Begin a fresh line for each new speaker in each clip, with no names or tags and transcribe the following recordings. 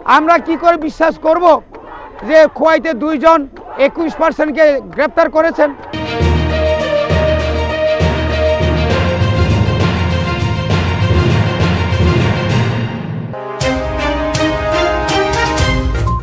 আমরা কি করে বিশ্বাস করব যে খোয়াইতে 2 জন 21% গ্রেপ্তার করেছেন।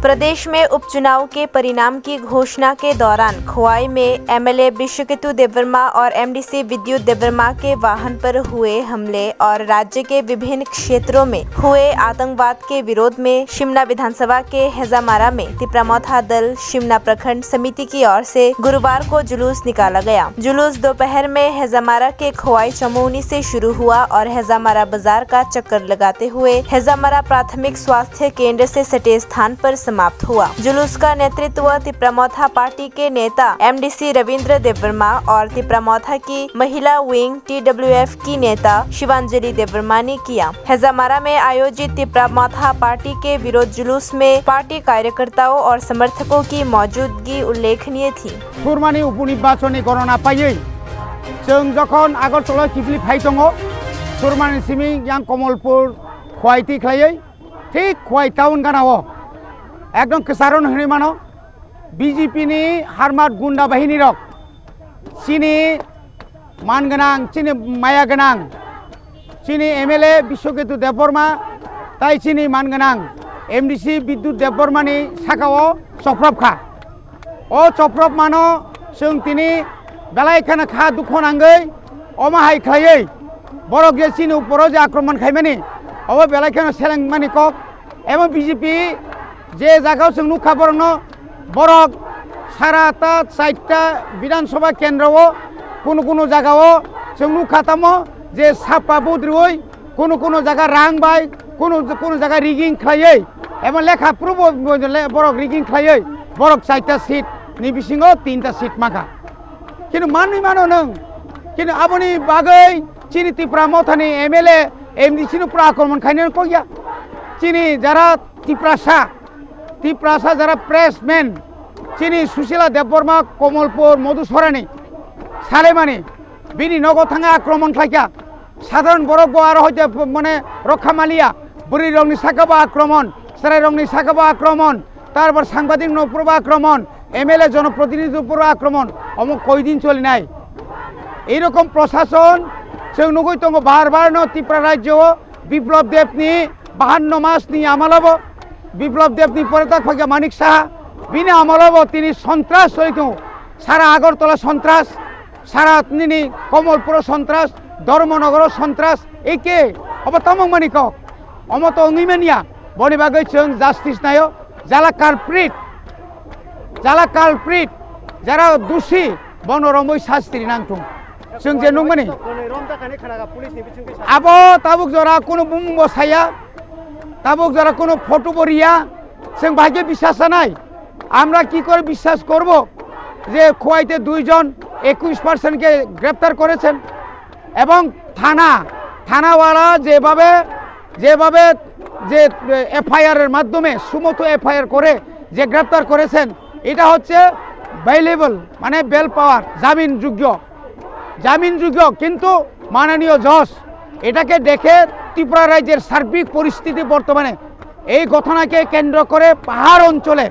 प्रदेश में उपचुनाव के परिणाम की घोषणा के दौरान खोवाई में एमएलए विश्वकेतु देववर्मा और एमडीसी विद्युत देववर्मा के वाहन पर हुए हमले और राज्य के विभिन्न क्षेत्रों में हुए आतंकवाद के विरोध में शिमला विधानसभा के हेजामारा में तिप्रामौथा दल शिमला प्रखंड समिति की ओर से गुरुवार को जुलूस निकाला गया। जुलूस दोपहर में हेजामारा के खोवाई चमोनी से शुरू हुआ और हेजामारा बाजार का चक्कर लगाते हुए हेजामारा प्राथमिक स्वास्थ्य केंद्र से सटे स्थान पर समाप्त हुआ। जुलूस का नेतृत्व तिप्रामौथा पार्टी के नेता एमडीसी रविंद्र देववर्मा और तिप्रामौथा की महिला विंग टीडब्ल्यूएफ की नेता शिवांजलि देववर्मा ने किया। हेजामारा में आयोजित तिप्रामौथा पार्टी के विरोध जुलूस में पार्टी कार्यकर्ताओं और समर्थकों की मौजूदगी उल्लेखनीय थी।
सुरमानी उपनिर्वाचनी गणना पाइयै जों जखन आगरतला किबलि फाइदङ सुरमानी सिमी यां कमलपुर खोवाइति खायै ठीक खोवाइ टाउन गानाव एकदम केसारन हनै मानो बीजेपी नि हारमात गुंडा बाहिनी रक चिनी मान गोनां चिनी माया गोनां चिनी एमएलए विश्वकेतु देववर्मा ताई चिनी मान गोनां एमडीसी विद्युत देववर्मानि साखाव चफ्रबखा ओ चफ्रब मानो जों तिनि बेलायखाना खा दुखनांगै अमाहाय खायै बरक जे चिनी उपराव जे आक्रमण खायमानि अब बेलायखाना सेलें मानि कक एवं बीजेपी जे जगह जों नुखा बरनो बरक साराता 4टा विधानसभा केंद्र कोनो जगह जों नुखातामो जे सापा बुद्रुय कोनो जगह रां बाय कोनो जगह रिगिंग खायै एवं लेखा प्रूफ बरक रिगिंग खायै बरक 4टा सीट नि बिसिङाव 3टा सीट माखा किन्तु मानि मानो नों किन्तु आबनि बागै चिनी तिप्रामौथानि एमएलए एमडीसी नु पुरा आक्रमण खायनो कया चिनी जारा तिप्रासा जरा प्रेसमैन चिनी सुशीला देववर्मा कमलपुर मधुसरानी सालेमानी बिनि नगद थाङा आक्रमण खायका साधारण बरक आरो हयते माने रक्षामालिया बुरि रंनि साखाबा आक्रमण साराय रंनि साखाबा आक्रमण तारपर सांबादिक नपुरबो आक्रमण एमएलए जनप्रतिनिधि उपरो आक्रमण अमो कयदिन चलि नाय এই রকম প্রশাসন जों नुगै दङ बार न त्रिपुरा राज्य बिप्लब देवनि 52 मासनि आमालाव बिप्लब देवनि परेता फैया मानिक साहा बिनि आमालाव तिनि सन्त्रास चलित सारा आगरतला सन्त्रास सारा तिनि कमलपुर सन्त्रास धर्मनगर सन्त्रास एके अब तमंग मानिक अम तो अंगिमानिया बनि बागै जों जास्टिस नायो जाला कालप्रिट जारा दोषी बनरमै शास्त्री नांथुं जों जे नंगमानि आबो ताबुक जरा कोनो बुंग बसाया ताबुक जरा कोनो फटो बरिया जों भाग्य বিশ্বাস নাই আমরা কি করে বিশ্বাস করব যে খোয়াইতে 2 জন 21% গ্রেফতার করেছেন এবং থানাওয়ালা যেভাবে যে এফআইআর এর মাধ্যমে সুমতো এফআইআর করে যে গ্রেফতার করেছেন এটা হচ্ছে বেলেবল মানে বেল পাওয়ার জামিনযোগ্য কিন্তু মাননীয় জজ এটাকে দেখে ত্রিপুরা রাজ্যের সার্বিক পরিস্থিতি বর্তমানে এই ঘটনাকে কেন্দ্র করে পাহাড় অঞ্চলে